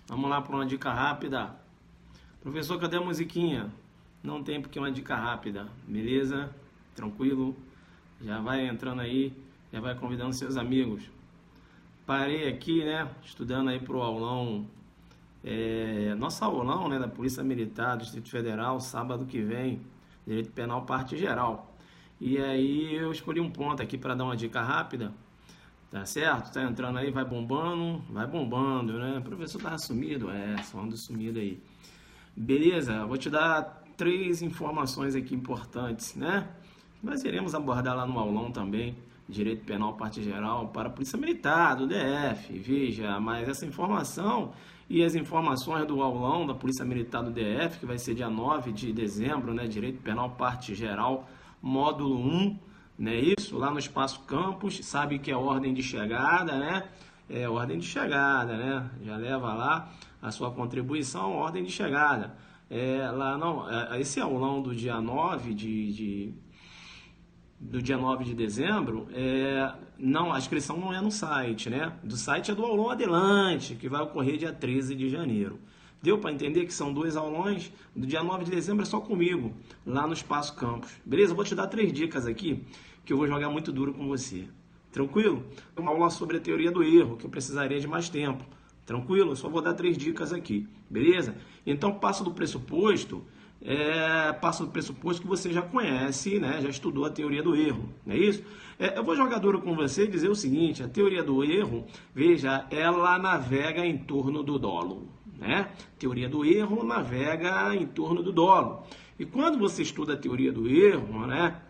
Vamos lá para uma dica rápida. Professor, cadê a musiquinha? Não tem porque é uma dica rápida, beleza? Tranquilo? Já vai entrando aí, já vai convidando seus amigos. Parei aqui, né, estudando aí pro aulão, nosso aulão, né, da Polícia Militar do Distrito Federal, sábado que vem, Direito Penal, parte geral. E aí eu escolhi um ponto aqui para dar uma dica rápida. Tá certo? Tá entrando aí, vai bombando, né? O professor tá sumido, só ando sumido aí. Beleza? Vou te dar 3 informações aqui importantes, né? Nós iremos abordar lá no aulão também, Direito Penal, parte geral, para a Polícia Militar, do DF. Veja, mas essa informação e as informações do aulão da Polícia Militar do DF, que vai ser dia 9 de dezembro, né? Direito Penal, parte geral, módulo 1. Não é isso? Lá no Espaço Campus, sabe que é ordem de chegada, né? É ordem de chegada, né? Já leva lá a sua contribuição, ordem de chegada. Lá não, esse aulão do dia 9 do dia 9 de dezembro, não, a inscrição não é no site, né? Do site é do aulão Adelante, que vai ocorrer dia 13 de janeiro. Deu para entender que são 2 aulões? Do dia 9 de dezembro é só comigo, lá no Espaço Campus. Beleza? Eu vou te dar 3 dicas aqui, que eu vou jogar muito duro com você. Tranquilo? Uma aula sobre a teoria do erro, que eu precisaria de mais tempo. Tranquilo? Eu só vou dar 3 dicas aqui. Beleza? Então, passo do pressuposto que você já conhece, né? Já estudou a teoria do erro, não é isso? Eu vou jogar duro com você e dizer o seguinte: a teoria do erro, veja, ela navega em torno do dolo, né? Teoria do erro navega em torno do dolo. E quando você estuda a teoria do erro, né?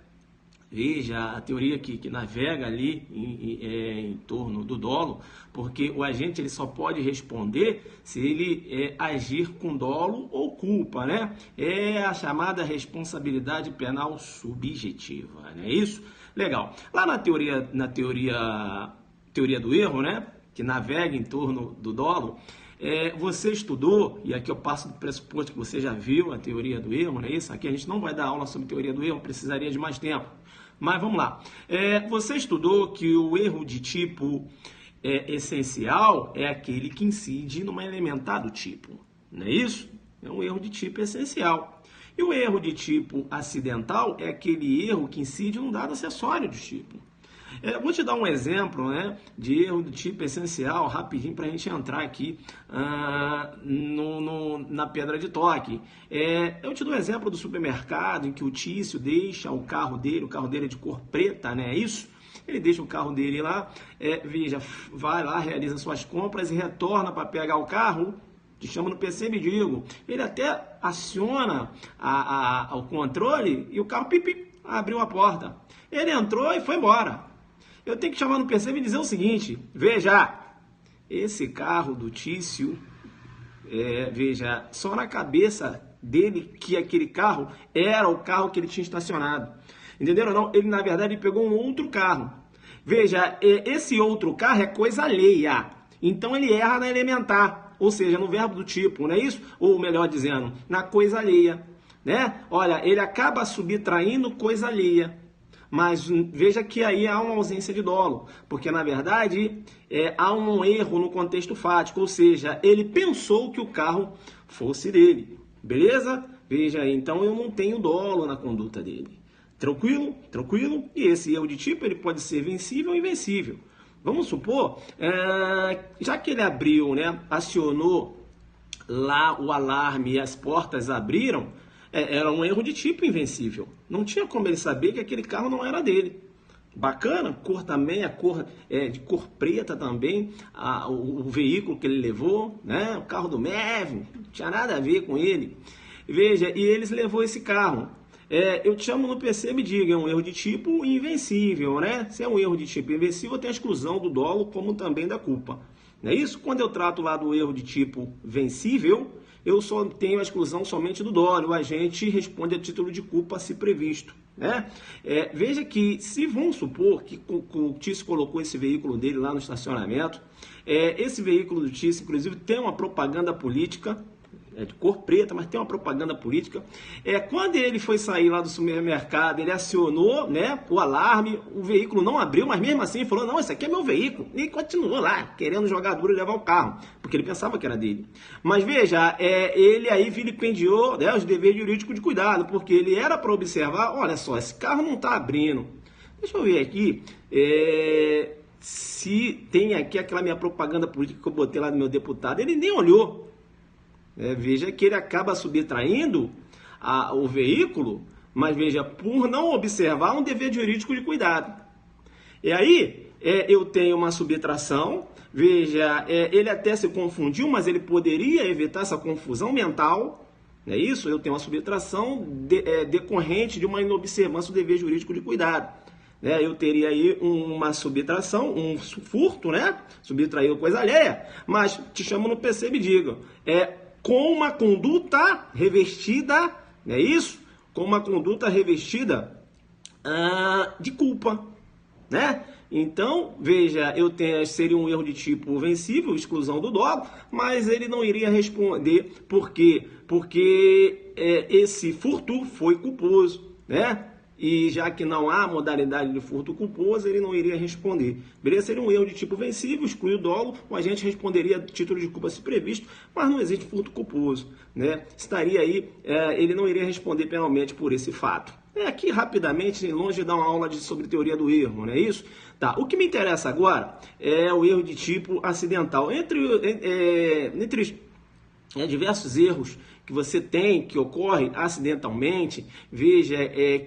Veja, a teoria que navega ali em torno do dolo, porque o agente ele só pode responder se ele agir com dolo ou culpa, né? É a chamada responsabilidade penal subjetiva, não é isso? Legal. Lá na teoria do erro, né? Que navega em torno do dolo, você estudou, e aqui eu passo do pressuposto que você já viu a teoria do erro, não é isso? Aqui a gente não vai dar aula sobre teoria do erro, precisaria de mais tempo. Mas vamos lá. Você estudou que o erro de tipo essencial é aquele que incide numa elementar do tipo, não é isso? É um erro de tipo essencial. E o erro de tipo acidental é aquele erro que incide num dado acessório do tipo. Vou te dar um exemplo, né, de erro do tipo essencial, rapidinho, para a gente entrar aqui na pedra de toque. Eu te dou um exemplo do supermercado em que o Tício deixa o carro dele é de cor preta, né, é isso? Ele deixa o carro dele lá, veja, vai lá, realiza suas compras e retorna para pegar o carro. Te chama no PC, me digo. Ele até aciona o controle e o carro abriu a porta. Ele entrou e foi embora. Eu tenho que chamar no PC e dizer o seguinte: veja, esse carro do Tício, veja, só na cabeça dele que aquele carro era o carro que ele tinha estacionado. Entenderam ou não? Ele, na verdade, ele pegou um outro carro. Veja, esse outro carro é coisa alheia. Então ele erra na elementar, ou seja, no verbo do tipo, não é isso? Ou melhor dizendo, na coisa alheia, né? Olha, ele acaba subtraindo coisa alheia. Mas veja que aí há uma ausência de dolo, porque na verdade há um erro no contexto fático, ou seja, ele pensou que o carro fosse dele, beleza? Veja aí, então eu não tenho dolo na conduta dele. Tranquilo? Tranquilo? E esse erro de tipo ele pode ser vencível ou invencível. Vamos supor, já que ele abriu, né, acionou lá o alarme e as portas abriram, era um erro de tipo invencível. Não tinha como ele saber que aquele carro não era dele. Bacana, cor também, a cor de cor preta também, o veículo que ele levou, né? O carro do MEV, não tinha nada a ver com ele. Veja, e eles levou esse carro. Eu te chamo no PC e me diga, é um erro de tipo invencível, né? Se é um erro de tipo invencível, tem a exclusão do dolo, como também da culpa. Não é isso? Quando eu trato lá do erro de tipo vencível, eu só tenho a exclusão somente do dolo. O agente responde a título de culpa se previsto, né? Veja que, se vamos supor que o Tício colocou esse veículo dele lá no estacionamento, esse veículo do Tício, inclusive, tem uma propaganda política, de cor preta, mas tem uma propaganda política. Quando ele foi sair lá do supermercado, ele acionou, né, o alarme, o veículo não abriu, mas mesmo assim ele falou, não, esse aqui é meu veículo. E continuou lá, querendo jogar duro e levar o carro, porque ele pensava que era dele. Mas veja, ele aí vilipendiou, né, os deveres jurídicos de cuidado, porque ele era para observar, olha só, esse carro não está abrindo. Deixa eu ver aqui, se tem aqui aquela minha propaganda política que eu botei lá no meu deputado, ele nem olhou. Veja que ele acaba subtraindo o veículo, mas veja, por não observar um dever jurídico de cuidado. E aí, eu tenho uma subtração, veja, ele até se confundiu, mas ele poderia evitar essa confusão mental, não é isso? Eu tenho uma subtração decorrente de uma inobservância do dever jurídico de cuidado. Eu teria aí uma subtração, um furto, né? Subtraiu coisa alheia, mas te chamo no PC, me diga, com uma conduta revestida, não é isso? Com uma conduta revestida de culpa, né? Então, veja, seria um erro de tipo vencível, exclusão do dolo, mas ele não iria responder, por quê? Porque esse furto foi culposo, né? E já que não há modalidade de furto culposo, ele não iria responder. Beleza? Seria um erro de tipo vencível, exclui o dolo, o agente responderia título de culpa se previsto, mas não existe furto culposo, né? Estaria aí, ele não iria responder penalmente por esse fato. Aqui, rapidamente, longe de dar uma aula sobre teoria do erro, não é isso? Tá, o que me interessa agora é o erro de tipo acidental. Entre diversos erros que você tem, que ocorre acidentalmente, veja,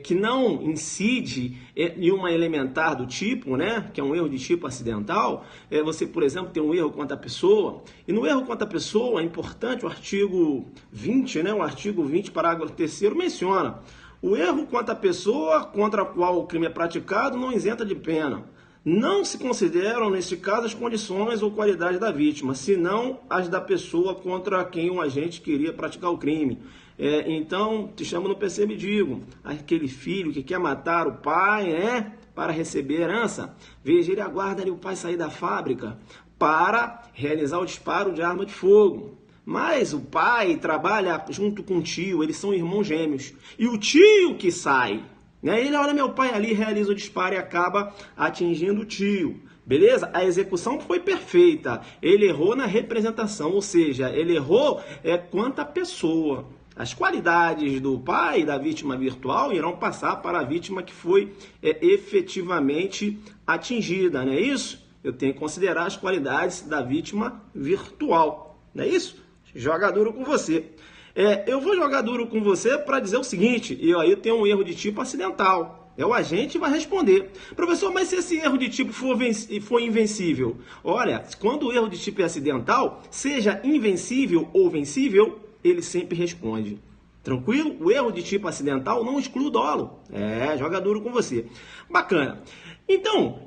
que não incide em uma elementar do tipo, né, que é um erro de tipo acidental, você, por exemplo, tem um erro contra a pessoa, e no erro contra a pessoa é importante o artigo 20, né, o artigo 20, parágrafo 3º, menciona, o erro contra a pessoa contra a qual o crime é praticado não isenta de pena. Não se consideram, neste caso, as condições ou qualidade da vítima, senão as da pessoa contra quem o agente queria praticar o crime. Então, te chamo no PC e digo, aquele filho que quer matar o pai, né, para receber herança, veja, ele aguarda ali o pai sair da fábrica para realizar o disparo de arma de fogo. Mas o pai trabalha junto com o tio, eles são irmãos gêmeos. E o tio que sai, né? Ele olha meu pai ali, realiza o disparo e acaba atingindo o tio. Beleza? A execução foi perfeita. Ele errou na representação, ou seja, ele errou quanto à pessoa. As qualidades do pai da vítima virtual irão passar para a vítima que foi efetivamente atingida, não é isso? Eu tenho que considerar as qualidades da vítima virtual, não é isso? Joga duro com você. Eu vou jogar duro com você para dizer o seguinte, e aí eu tenho um erro de tipo acidental. O agente vai responder. Professor, mas se esse erro de tipo for invencível? Olha, quando o erro de tipo é acidental, seja invencível ou vencível, ele sempre responde. Tranquilo? O erro de tipo acidental não exclui o dolo. Joga duro com você. Bacana. Então,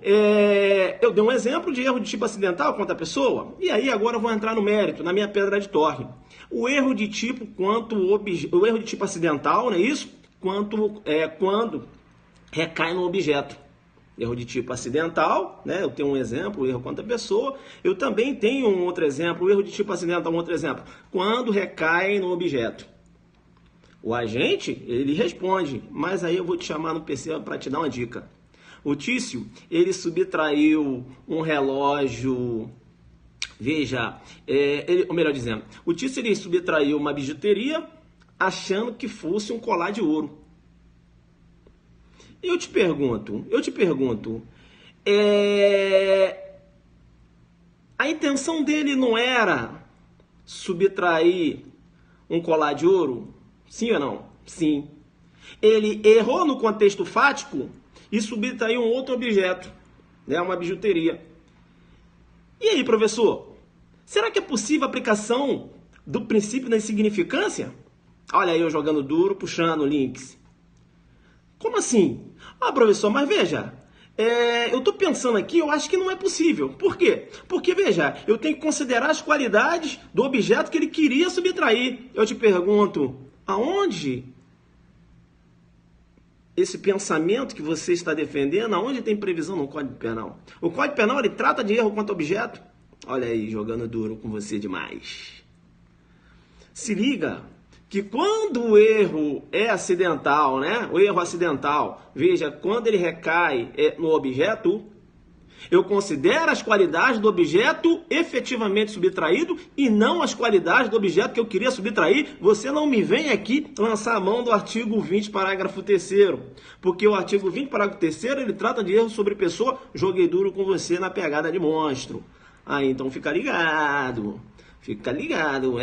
eu dei um exemplo de erro de tipo acidental contra a pessoa, e aí agora eu vou entrar no mérito, na minha pedra de torre. O erro de tipo o erro de tipo acidental, não é isso? Quando recai no objeto. Erro de tipo acidental, né? Eu tenho um exemplo, o erro contra a pessoa. Eu também tenho um outro exemplo, o erro de tipo acidental, um outro exemplo. Quando recai no objeto. O agente, ele responde, mas aí eu vou te chamar no PC para te dar uma dica. O Tício, ele subtraiu um relógio, veja, ou melhor dizendo, o Tício ele subtraiu uma bijuteria achando que fosse um colar de ouro. Eu te pergunto, a intenção dele não era subtrair um colar de ouro? Sim ou não? Sim. Ele errou no contexto fático e subtraiu um outro objeto, né, uma bijuteria. E aí, professor? Será que é possível a aplicação do princípio da insignificância? Olha aí eu jogando duro, puxando links. Como assim? Professor, mas veja, eu estou pensando aqui, eu acho que não é possível. Por quê? Porque, veja, eu tenho que considerar as qualidades do objeto que ele queria subtrair. Eu te pergunto, aonde esse pensamento que você está defendendo, aonde tem previsão no Código Penal? O Código Penal, ele trata de erro contra objeto? Olha aí, jogando duro com você demais. Se liga que quando o erro é acidental, né? O erro acidental, veja, quando ele recai no objeto, eu considero as qualidades do objeto efetivamente subtraído e não as qualidades do objeto que eu queria subtrair. Você não me vem aqui lançar a mão do artigo 20, parágrafo 3º, porque o artigo 20, parágrafo 3º, ele trata de erro sobre pessoa. Joguei duro com você na pegada de monstro. Aí, então fica ligado. Fica ligado,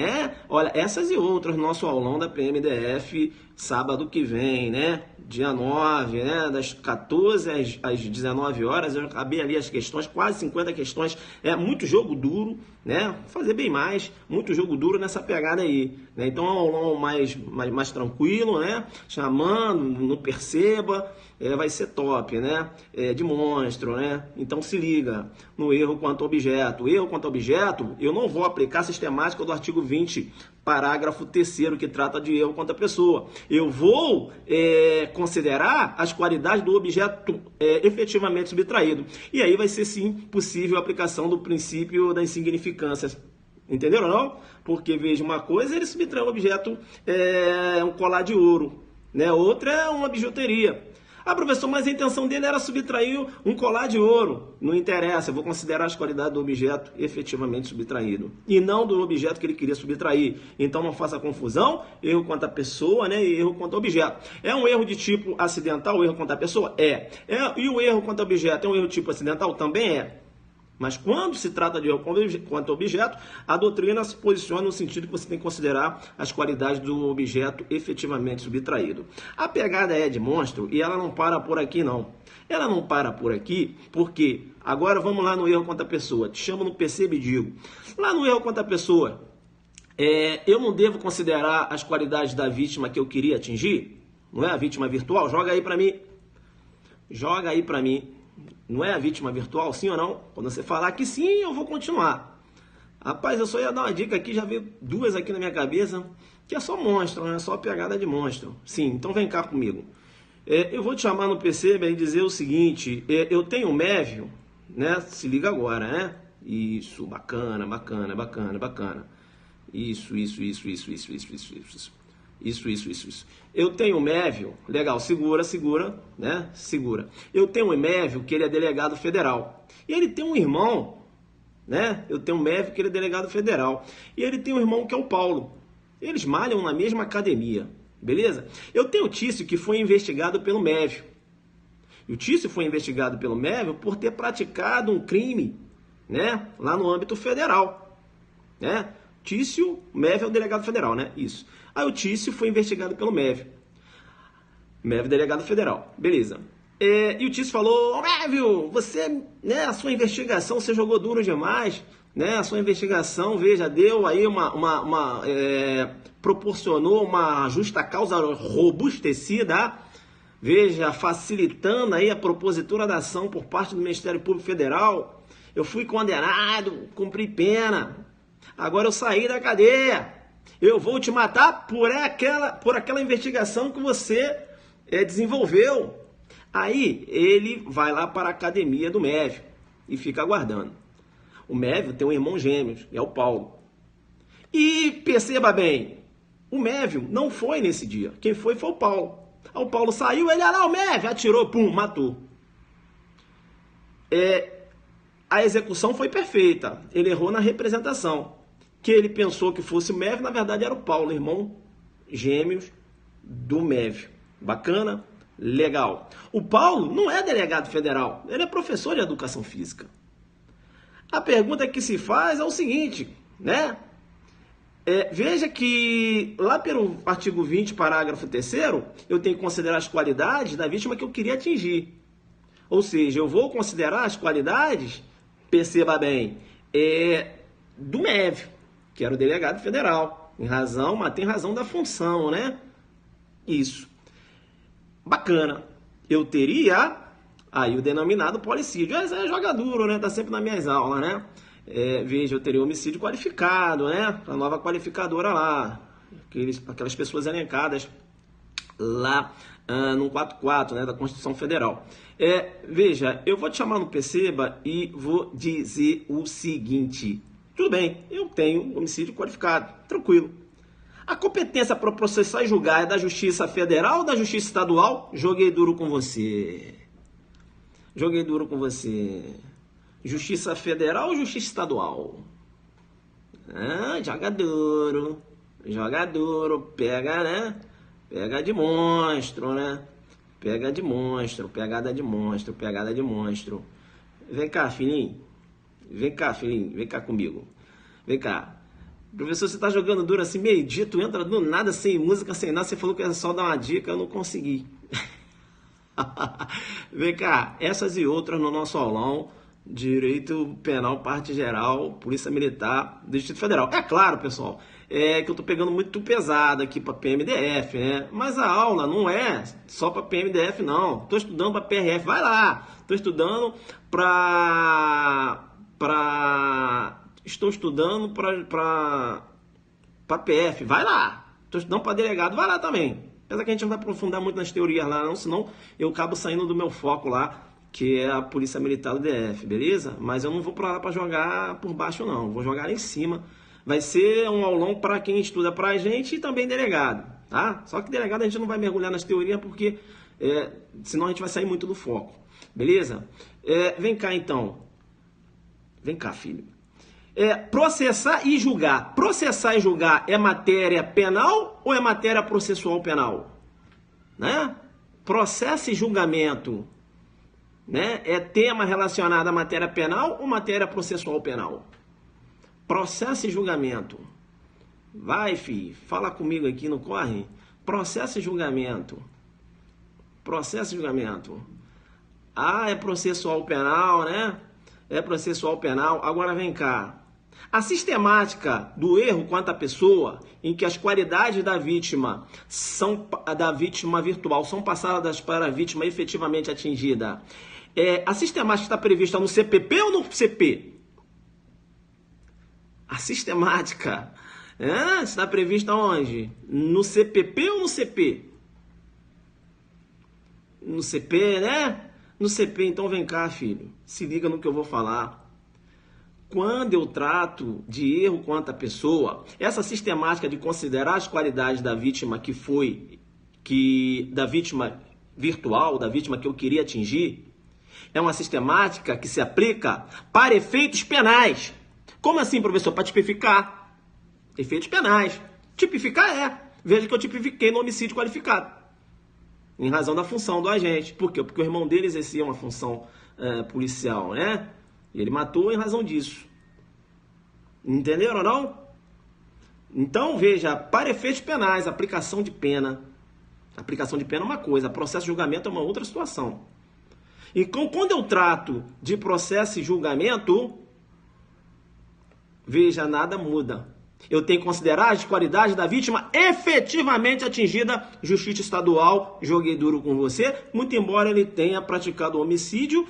Olha, essas e outras, nosso aulão da PMDF, sábado que vem, né? Dia 9, né? Das 14 às 19 horas, eu acabei ali as questões, quase 50 questões. É muito jogo duro, né? Vou fazer bem mais, muito jogo duro nessa pegada aí, né? Então é um aulão mais tranquilo, né? Chamando, não perceba, vai ser top, né? De monstro, né? Então se liga no erro quanto objeto. Erro quanto objeto, eu não vou aplicar a sistemática do artigo 20, parágrafo 3º, que trata de erro contra a pessoa. Eu vou considerar as qualidades do objeto efetivamente subtraído. E aí vai ser, sim, possível a aplicação do princípio das insignificâncias. Entenderam ou não? Porque, veja, uma coisa ele subtrai um objeto, um colar de ouro, né? Outra é uma bijuteria. Ah, professor, mas a intenção dele era subtrair um colar de ouro. Não interessa, eu vou considerar as qualidades do objeto efetivamente subtraído. E não do objeto que ele queria subtrair. Então não faça confusão, erro quanto à pessoa, né, e erro quanto ao objeto. É um erro de tipo acidental, o erro quanto à pessoa? E o erro quanto ao objeto é um erro de tipo acidental? Também é. Mas quando se trata de erro quanto ao objeto, a doutrina se posiciona no sentido que você tem que considerar as qualidades do objeto efetivamente subtraído. A pegada é de monstro e ela não para por aqui, não. Ela não para por aqui porque, agora vamos lá no erro quanto à pessoa. Te chamo no percebe e digo. Lá no erro quanto à pessoa, eu não devo considerar as qualidades da vítima que eu queria atingir? Não é a vítima virtual? Joga aí para mim. Joga aí para mim. Não é a vítima virtual, sim ou não? Quando você falar que sim, eu vou continuar. Rapaz, eu só ia dar uma dica aqui, já veio duas aqui na minha cabeça, que é só monstro, não é só pegada de monstro. Sim, então vem cá comigo. Eu vou te chamar no PC e dizer o seguinte, eu tenho um Mévio, né? Se liga agora, né? Isso, bacana, bacana, bacana, bacana. Isso. Eu tenho um Mévio, legal, segura, né? Segura. Eu tenho um Mévio que ele é delegado federal. E ele tem um irmão, né? Eu tenho um Mévio que ele é delegado federal. E ele tem um irmão que é o Paulo. Eles malham na mesma academia, beleza? Eu tenho o Tício que foi investigado pelo Mévio. E o Tício foi investigado pelo Mévio por ter praticado um crime, né? Lá no âmbito federal, né? Tício, Mévio é o delegado federal, né? Isso. Aí o Tício foi investigado pelo Mévio. Mévio, delegado federal. Beleza. E o Tício falou, Mévio, você, né, a sua investigação, você jogou duro demais, né? A sua investigação, veja, deu aí proporcionou uma justa causa robustecida, veja, facilitando aí a propositura da ação por parte do Ministério Público Federal. Eu fui condenado, cumpri pena. Agora eu saí da cadeia. Eu vou te matar por aquela investigação que você desenvolveu. Aí ele vai lá para a academia do Mévio e fica aguardando. O Mévio tem um irmão gêmeo, que é o Paulo. E perceba bem, o Mévio não foi nesse dia. Quem foi o Paulo. Aí o Paulo saiu, ele, o Mévio, atirou, pum, matou. A execução foi perfeita. Ele errou na representação. Que ele pensou que fosse o Mévio, na verdade era o Paulo, irmão gêmeos do Mévio. Bacana? Legal. O Paulo não é delegado federal, ele é professor de educação física. A pergunta que se faz é o seguinte, né? Veja que lá pelo artigo 20, parágrafo 3º, eu tenho que considerar as qualidades da vítima que eu queria atingir. Ou seja, eu vou considerar as qualidades, perceba bem, do Mévio, que era o delegado federal, mas tem razão da função, né? Isso. Bacana. Eu teria aí o denominado policídio. Essa joga duro, né? Tá sempre nas minhas aulas, né? Veja, eu teria homicídio qualificado, né? A nova qualificadora lá. Aquelas pessoas elencadas lá no 44, né? Da Constituição Federal. Veja, eu vou te chamar no Perceba e vou dizer o seguinte. Tudo bem, eu tenho homicídio qualificado, tranquilo. A competência para processar e julgar é da Justiça Federal ou da Justiça Estadual? Joguei duro com você. Joguei duro com você. Justiça Federal ou Justiça Estadual? Ah, joga duro. Joga duro. Pega, né? Pega de monstro, né? Pega de monstro. Pegada de monstro. Pegada de monstro. Vem cá, filhinho. Vem cá, filhinho. Vem cá comigo. Vem cá. Professor, você tá jogando duro assim, meio-dia, tu entra do nada, sem música, sem nada, você falou que era só dar uma dica, eu não consegui. Vem cá, essas e outras no nosso aulão, Direito Penal, Parte Geral, Polícia Militar do Distrito Federal. É claro, pessoal, que eu tô pegando muito pesado aqui para PMDF, né? Mas a aula não é só para PMDF, não. Tô estudando para PRF, vai lá. Tô estudando Estou estudando para PF, vai lá. Estou estudando para delegado, vai lá também. Apesar que a gente não vai aprofundar muito nas teorias lá, não, senão eu acabo saindo do meu foco lá, que é a Polícia Militar do DF, beleza? Mas eu não vou para lá para jogar por baixo, não. Vou jogar lá em cima. Vai ser um aulão para quem estuda para a gente e também delegado, tá? Só que delegado a gente não vai mergulhar nas teorias porque senão a gente vai sair muito do foco, beleza? Vem cá então. Vem cá, filho. Processar e julgar. Processar e julgar é matéria penal ou é matéria processual penal? Né? Processo e julgamento, né? É tema relacionado à matéria penal ou matéria processual penal? Processo e julgamento. Vai, filho, fala comigo aqui, não corre? Processo e julgamento. Processo e julgamento. Ah, é processual penal, né? É processual penal. Agora vem cá. A sistemática do erro quanto à pessoa, em que as qualidades da vítima virtual são passadas para a vítima efetivamente atingida, a sistemática está prevista no CPP ou no CP? A sistemática está prevista onde? No CPP ou no CP? No CP, né? No CP, então vem cá, filho. Se liga no que eu vou falar. Quando eu trato de erro quanto à pessoa, essa sistemática de considerar as qualidades da vítima da vítima virtual, da vítima que eu queria atingir, é uma sistemática que se aplica para efeitos penais. Como assim, professor? Para tipificar. Efeitos penais. Tipificar Veja que eu tipifiquei no homicídio qualificado. Em razão da função do agente. Por quê? Porque o irmão dele exercia uma função policial, né? E ele matou em razão disso. Entenderam ou não? Então, veja, para efeitos penais, aplicação de pena. Aplicação de pena é uma coisa, processo de julgamento é uma outra situação. Então, quando eu trato de processo e julgamento, veja, nada muda. Eu tenho que considerar as qualidades da vítima efetivamente atingida, justiça estadual, joguei duro com você, muito embora ele tenha praticado o homicídio,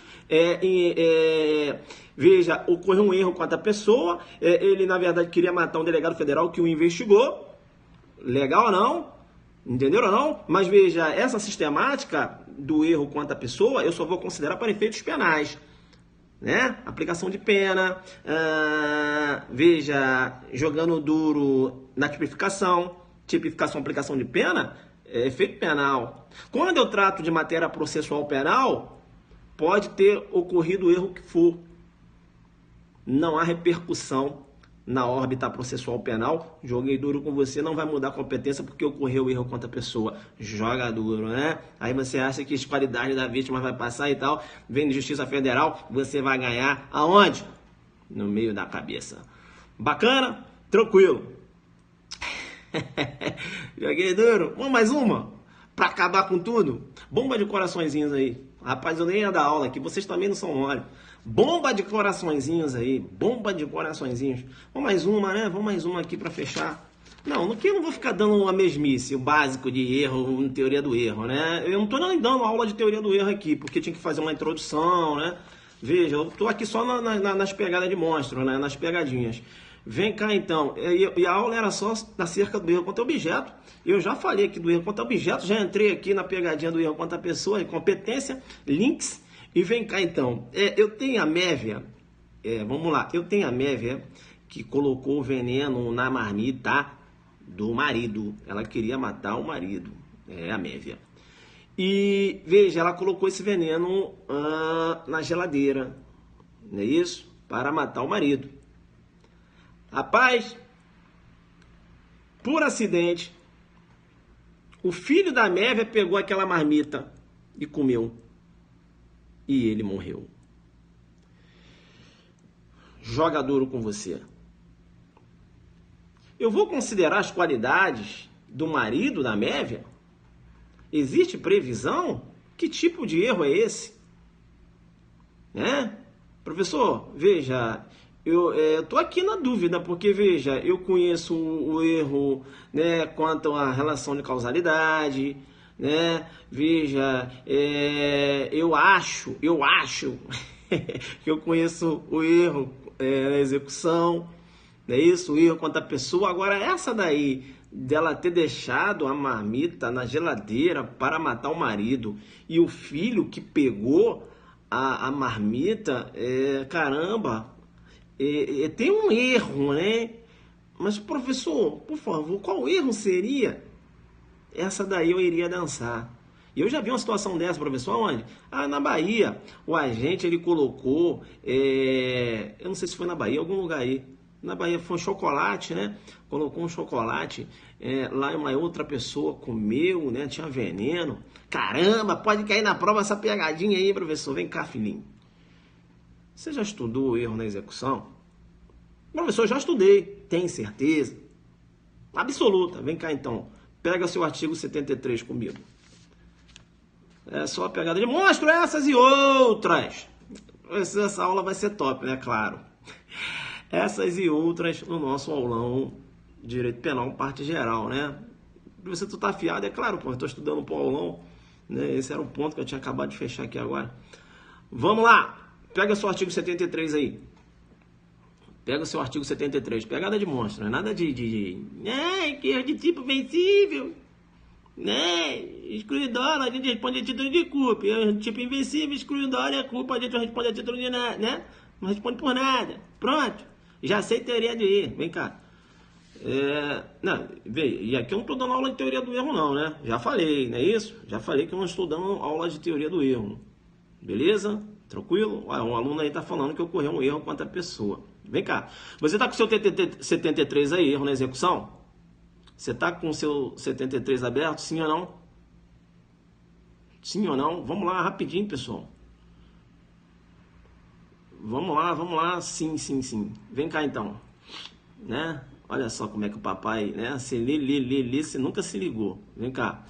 veja, ocorreu um erro contra a pessoa, ele na verdade queria matar um delegado federal que o investigou, legal ou não? Entenderam ou não? Mas veja, essa sistemática do erro contra a pessoa, eu só vou considerar para efeitos penais. Né? Aplicação de pena, veja, jogando duro na tipificação, aplicação de pena, é efeito penal. Quando eu trato de matéria processual penal, pode ter ocorrido o erro que for. Não há repercussão na órbita processual penal. Joguei duro com você, não vai mudar a competência porque ocorreu o erro contra a pessoa. Joga duro, né? Aí você acha que as qualidades da vítima vai passar e tal, vem de Justiça Federal, você vai ganhar aonde? No meio da cabeça. Bacana? Tranquilo. Joguei duro. Vamos mais uma? Pra acabar com tudo? Bomba de coraçõezinhos aí. Rapaz, eu nem ia dar aula aqui, vocês também não são mole. Bomba de coraçõezinhos aí, bomba de coraçõezinhos. Vamos mais uma, né? Vamos mais uma aqui para fechar. Não, aqui eu não vou ficar dando uma mesmice, o básico de erro, teoria do erro, né? Eu não tô nem dando aula de teoria do erro aqui, porque tinha que fazer uma introdução, né? Veja, eu tô aqui só nas pegadas de monstro, né? Nas pegadinhas. Vem cá então, e a aula era só acerca do erro contra objeto. Eu já falei aqui do erro contra objeto, já entrei aqui na pegadinha do erro contra a pessoa, competência, links. E vem cá então, eu tenho a Mévia, vamos lá, eu tenho a Mévia que colocou o veneno na marmita, do marido. Ela queria matar o marido, a Mévia. E veja, ela colocou esse veneno na geladeira, não é isso? Para matar o marido. Rapaz, por acidente, o filho da Mévia pegou aquela marmita e comeu. E ele morreu. Joga duro com você. Eu vou considerar as qualidades do marido da Mévia? Existe previsão? Que tipo de erro é esse? Professor, veja, eu estou aqui na dúvida, porque veja, eu conheço o erro, né, quanto à relação de causalidade, né? Veja, eu acho que eu conheço o erro na execução, não é isso? O erro quanto à pessoa. Agora, essa daí, dela ter deixado a marmita na geladeira para matar o marido e o filho que pegou a marmita, caramba, tem um erro, né? Mas, professor, por favor, qual erro seria? Essa daí eu iria dançar. E eu já vi uma situação dessa, professor, onde? Na Bahia, o agente, ele colocou, eu não sei se foi na Bahia, algum lugar aí. Na Bahia foi um chocolate, né? Colocou um chocolate, lá uma outra pessoa comeu, né? Tinha veneno. Caramba, pode cair na prova essa pegadinha aí, professor. Vem cá, filhinho. Você já estudou o erro na execução? Professor, já estudei. Tem certeza? Absoluta. Vem cá, então. Pega seu artigo 73 comigo. É só a pegada de mostro essas e outras. Essa aula vai ser top, né? Claro. Essas e outras no nosso aulão Direito Penal, parte geral, né? Você tu tá afiado, é claro, pô, eu tô estudando pro aulão, né? Esse era um ponto que eu tinha acabado de fechar aqui agora. Vamos lá! Pega seu artigo 73 aí. Pega o seu artigo 73. Pegada de monstro, não é nada que erro de tipo vencível, né? Excluidório, a gente responde a título de culpa. Tipo invencível, excluidório é culpa, a gente responde a título de nada, né? Não responde por nada. Pronto. Já sei teoria do erro. Vem cá. Não, e aqui eu não estou dando aula de teoria do erro não, né? Já falei, não é isso? Já falei que eu não estou dando aula de teoria do erro. Beleza? Tranquilo? Um aluno aí está falando que ocorreu um erro contra a pessoa. Vem cá. Você está com o seu 73 aí, erro na execução? Você está com o seu 73 aberto? Sim ou não? Sim ou não? Vamos lá, rapidinho, pessoal. Vamos lá. Sim. Vem cá, então. Né? Olha só como é que o papai, né? Você lê, você nunca se ligou. Vem cá.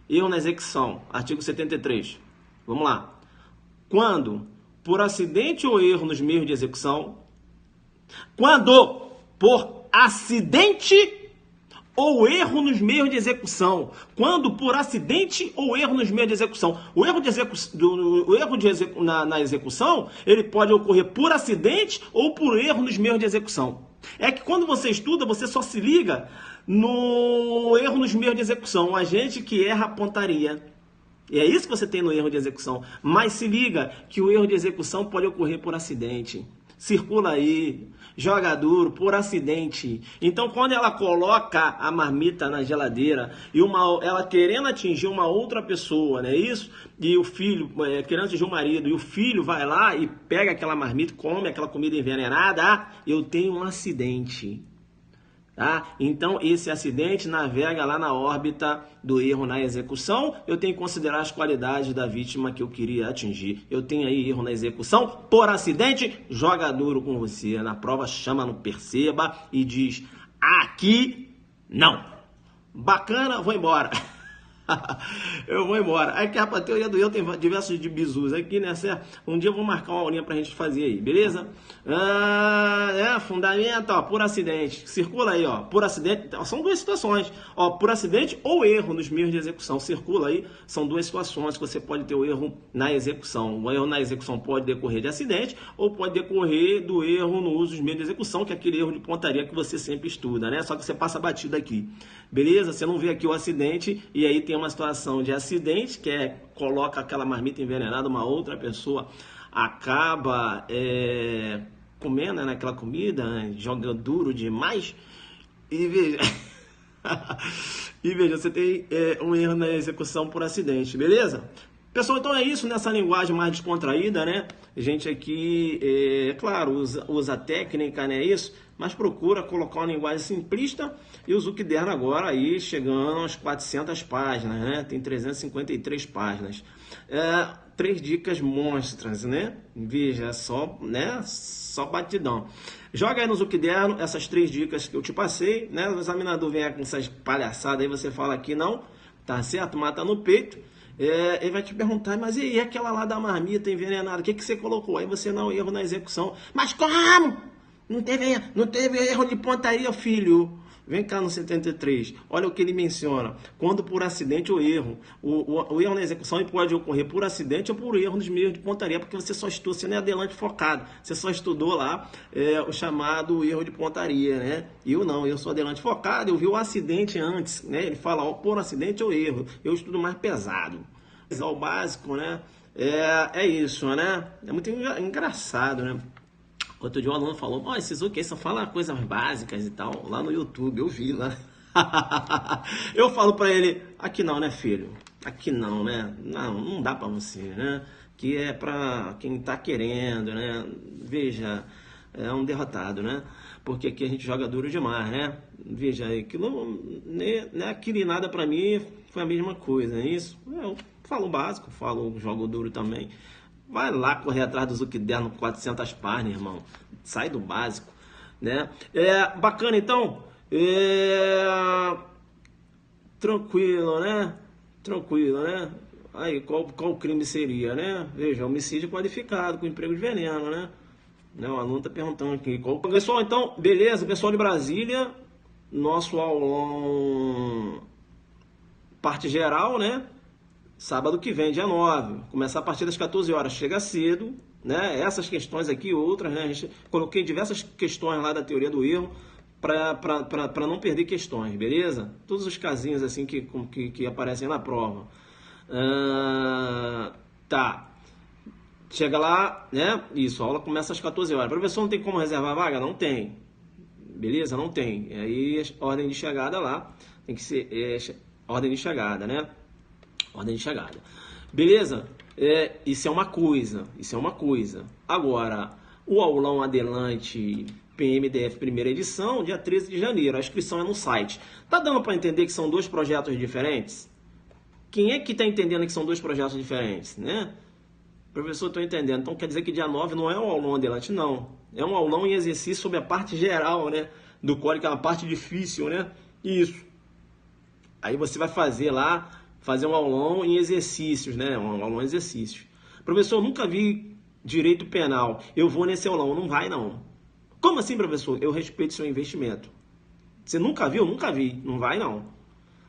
Erro na execução, artigo 73. Vamos lá. Quando, por acidente ou erro nos meios de execução, quando, por acidente ou erro nos meios de execução. Quando, por acidente ou erro nos meios de execução. O erro na execução, ele pode ocorrer por acidente ou por erro nos meios de execução. É que quando você estuda, você só se liga no erro nos meios de execução. Um agente que erra a pontaria. E é isso que você tem no erro de execução. Mas se liga que o erro de execução pode ocorrer por acidente. Circula aí, joga duro, por acidente. Então, quando ela coloca a marmita na geladeira e ela querendo atingir uma outra pessoa, não é isso? E o filho, querendo atingir o marido, e o filho vai lá e pega aquela marmita, come aquela comida envenenada, eu tenho um acidente. Tá? Então, esse acidente navega lá na órbita do erro na execução. Eu tenho que considerar as qualidades da vítima que eu queria atingir. Eu tenho aí erro na execução por acidente, joga duro com você. Na prova chama no perceba e diz: aqui não. Bacana, vou embora. Eu vou embora. Aqui, rapaz, a teoria do erro tem diversos de bizus aqui, né? Certo? Um dia eu vou marcar uma aulinha pra gente fazer aí, beleza? Fundamento, ó, por acidente. Circula aí, ó, por acidente. São duas situações, ó, por acidente ou erro nos meios de execução. Circula aí, são duas situações que você pode ter o erro na execução. O erro na execução pode decorrer de acidente ou pode decorrer do erro no uso dos meios de execução, que é aquele erro de pontaria que você sempre estuda, né? Só que você passa batido aqui, beleza? Você não vê aqui o acidente e aí tem uma situação de acidente, que coloca aquela marmita envenenada, uma outra pessoa acaba comendo, né, aquela comida, né, joga duro demais e veja, E veja, você tem um erro na execução por acidente, beleza? Pessoal, então é isso, nessa linguagem mais descontraída, né? A gente aqui, claro, usa técnica, né? Isso, mas procura colocar uma linguagem simplista e o Zuckerberg agora aí chegando às 400 páginas, né? Tem 353 páginas. 3 dicas monstras, né? Veja, só, né? Só batidão. Joga aí no Zuckerberg essas 3 dicas que eu te passei, né? O examinador vem com essas palhaçadas aí, você fala que não, tá certo? Mata no peito. Ele vai te perguntar, mas e aquela lá da marmita envenenada? O que você colocou? Aí você não erro na execução. Mas como? Não teve erro de pontaria, filho. Vem cá no 73, olha o que ele menciona. Quando por acidente ou erro. O erro na execução pode ocorrer por acidente ou por erro nos meios de pontaria, porque você só estudou, você não é adelante focado. Você só estudou lá o chamado erro de pontaria, né? Eu não, eu sou adelante focado, eu vi o acidente antes, né? Ele fala, ó, por acidente ou erro. Eu estudo mais pesado. O básico, né? É isso, né? É muito engraçado, né? Outro dia um aluno falou, ó, esses o só fala coisas básicas e tal, lá no YouTube, eu vi lá. Eu falo pra ele, aqui não, né, filho? Aqui não, né? Não dá pra você, né? Que é pra quem tá querendo, né? Veja, é um derrotado, né? Porque aqui a gente joga duro demais, né? Veja, aquilo, né, aquilo e nada pra mim foi a mesma coisa, é isso? Eu falo básico, jogo duro também. Vai lá correr atrás do Zuckerberg no 400 páginas, irmão. Sai do básico, né? Bacana, então. Tranquilo, né? Tranquilo, né? Aí, qual crime seria, né? Veja, homicídio qualificado com emprego de veneno, né? O aluno tá perguntando aqui. Pessoal, então, beleza. Pessoal de Brasília, nosso aulão parte geral, né? Sábado que vem, dia 9, começar a partir das 14 horas, chega cedo, né? Essas questões aqui e outras, né? Coloquei diversas questões lá da teoria do erro para não perder questões, beleza? Todos os casinhos assim que aparecem na prova. Tá. Chega lá, né? Isso, a aula começa às 14 horas. Professor, não tem como reservar vaga? Não tem. Beleza? Não tem. E aí, ordem de chegada lá, tem que ser ordem de chegada, né? Ordem de chegada. Beleza? Isso é uma coisa. Agora, o aulão adelante PMDF primeira edição, dia 13 de janeiro. A inscrição é no site. Tá dando para entender que são 2 projetos diferentes? Quem é que tá entendendo que são 2 projetos diferentes, né? Professor, estou entendendo. Então quer dizer que dia 9 não é um aulão adelante, não. É um aulão em exercício sobre a parte geral, né? Do código, que é uma parte difícil, né? Isso. Aí você vai fazer um aulão em exercícios, né? Um aulão em exercícios. Professor, eu nunca vi direito penal. Eu vou nesse aulão. Não vai, não. Como assim, professor? Eu respeito seu investimento. Você nunca viu? Nunca vi. Não vai, não.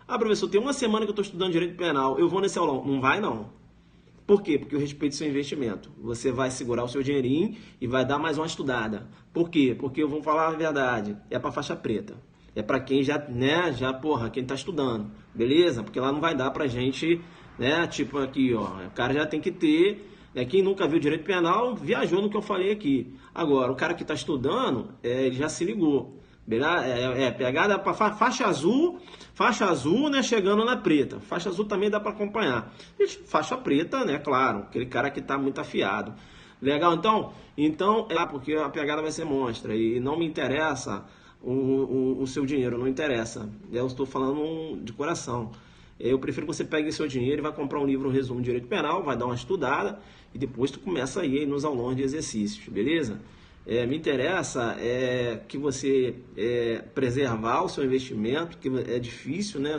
Ah, professor, tem uma semana que eu estou estudando direito penal. Eu vou nesse aulão. Não vai, não. Por quê? Porque eu respeito seu investimento. Você vai segurar o seu dinheirinho e vai dar mais uma estudada. Por quê? Porque eu vou falar a verdade. É para faixa preta. É para quem já, né, quem tá estudando. Beleza? Porque lá não vai dar pra gente, né, tipo aqui, ó. O cara já tem que ter, né, quem nunca viu direito penal, viajou no que eu falei aqui. Agora, o cara que tá estudando, ele já se ligou. Beleza? Pegada para faixa azul, né, chegando na preta. Faixa azul também dá para acompanhar. E faixa preta, né, claro, aquele cara que tá muito afiado. Legal, então? Então, porque a pegada vai ser monstra e não me interessa o seu dinheiro, não interessa. Eu estou falando de coração. Eu prefiro que você pegue seu dinheiro e vá comprar um livro, um resumo de direito penal, vai dar uma estudada e depois tu começa a ir nos aulões de exercícios, beleza? Me interessa que você preservar o seu investimento, que é difícil, né?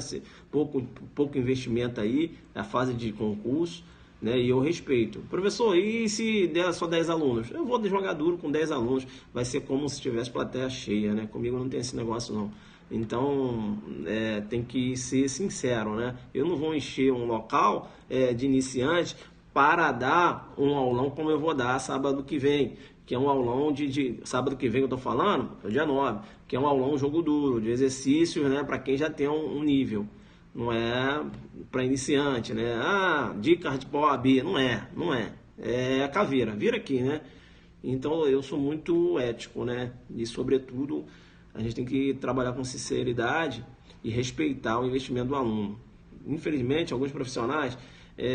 Pouco investimento aí, a fase de concurso, né? E eu respeito. Professor, e se der só 10 alunos? Eu vou jogar duro com 10 alunos, vai ser como se tivesse plateia cheia, né? Comigo não tem esse negócio, não. Então, tem que ser sincero, né? Eu não vou encher um local de iniciante para dar um aulão como eu vou dar sábado que vem, que é um aulão de sábado que vem que eu tô falando, é o dia 9, que é um aulão jogo duro, de exercícios, né, para quem já tem um nível. Não é para iniciante, né? Dicas de OAB, não é. É a caveira, vira aqui, né? Então eu sou muito ético, né? E sobretudo A gente tem que trabalhar com sinceridade e respeitar o investimento do aluno. Infelizmente, alguns profissionais,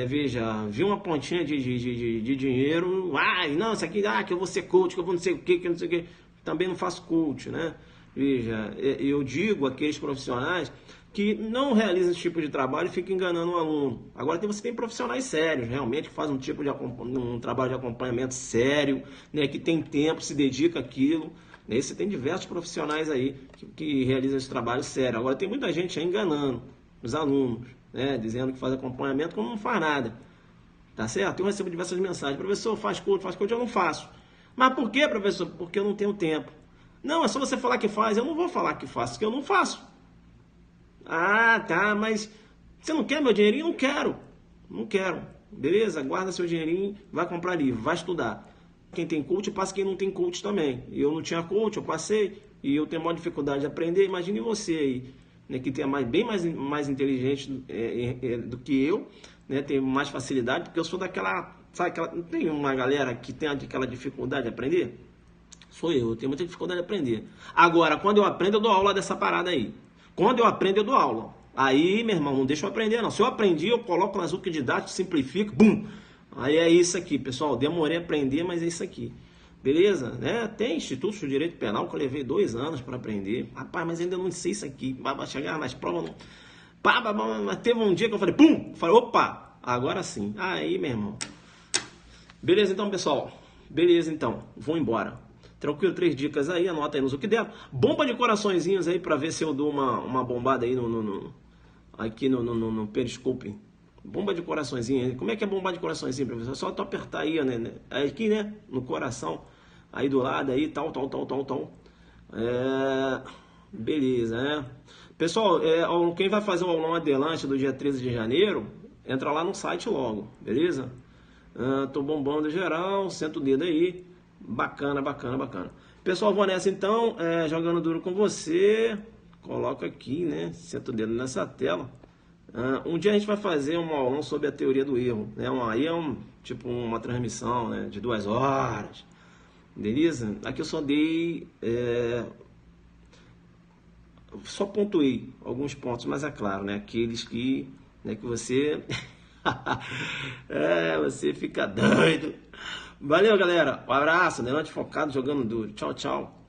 veja, viu uma pontinha de dinheiro, não, isso aqui, que eu vou ser coach, que eu vou não sei o que eu não sei o que. Também não faço coach, né? Veja, eu digo àqueles profissionais que não realizam esse tipo de trabalho e ficam enganando o aluno. Agora você tem profissionais sérios, realmente, que fazem um trabalho de acompanhamento sério, né, que tem tempo, se dedica àquilo. Né? Você tem diversos profissionais aí que realizam esse trabalho sério. Agora tem muita gente aí enganando os alunos, né, dizendo que faz acompanhamento quando não faz nada. Tá certo? Eu recebo diversas mensagens. Professor, faz coach, eu não faço. Mas por quê, professor? Porque eu não tenho tempo. Não, é só você falar que faz. Eu não vou falar que faço, porque eu não faço. Ah, tá, mas você não quer meu dinheirinho? Não quero. Não quero. Beleza? Guarda seu dinheirinho, vai comprar livro, vai estudar. Quem tem coach, passa quem não tem coach também. Eu não tinha coach, eu passei e eu tenho maior dificuldade de aprender. Imagine você aí, né, que tem bem mais inteligente do que eu, né, tem mais facilidade, porque eu sou daquela, sabe, tem uma galera que tem aquela dificuldade de aprender? Sou eu tenho muita dificuldade de aprender. Agora, quando eu aprendo, eu dou aula dessa parada aí. Quando eu aprendo, eu dou aula. Aí, meu irmão, não deixa eu aprender, não. Se eu aprendi, eu coloco nas UC didático, simplifico, bum! Aí é isso aqui, pessoal. Demorei a aprender, mas é isso aqui. Beleza? Né? Tem institutos de direito penal que eu levei 2 anos para aprender. Rapaz, mas ainda não sei isso aqui. Vai chegar nas provas, não. Mas teve um dia que eu falei, pum! Falei, opa! Agora sim. Aí, meu irmão. Beleza, então, pessoal. Beleza, então. Vou embora. Tranquilo, 3 dicas aí, anota aí nos o que der. Bomba de coraçõezinhos aí pra ver se eu dou uma bombada aí aqui no Periscope. Bomba de coraçõezinho. Como é que é bomba de coraçõezinho, professor? É só tu apertar aí, né? Aqui, né? No coração. Aí do lado aí, tal. Beleza, né? Pessoal, quem vai fazer o aulão adelante do dia 13 de janeiro, entra lá no site logo, beleza? Tô bombando geral, senta o dedo aí. Bacana. Pessoal, vou nessa então, jogando duro com você. Coloca aqui, né? Senta o dedo nessa tela. Um dia a gente vai fazer um aulão sobre a teoria do erro, né? Aí é tipo uma transmissão, né, de 2 horas. Beleza? Aqui eu só dei... só pontuei alguns pontos, mas é claro, né? Aqueles que você... você fica doido. Valeu, galera. Um abraço. Delante focado, jogando duro. Tchau.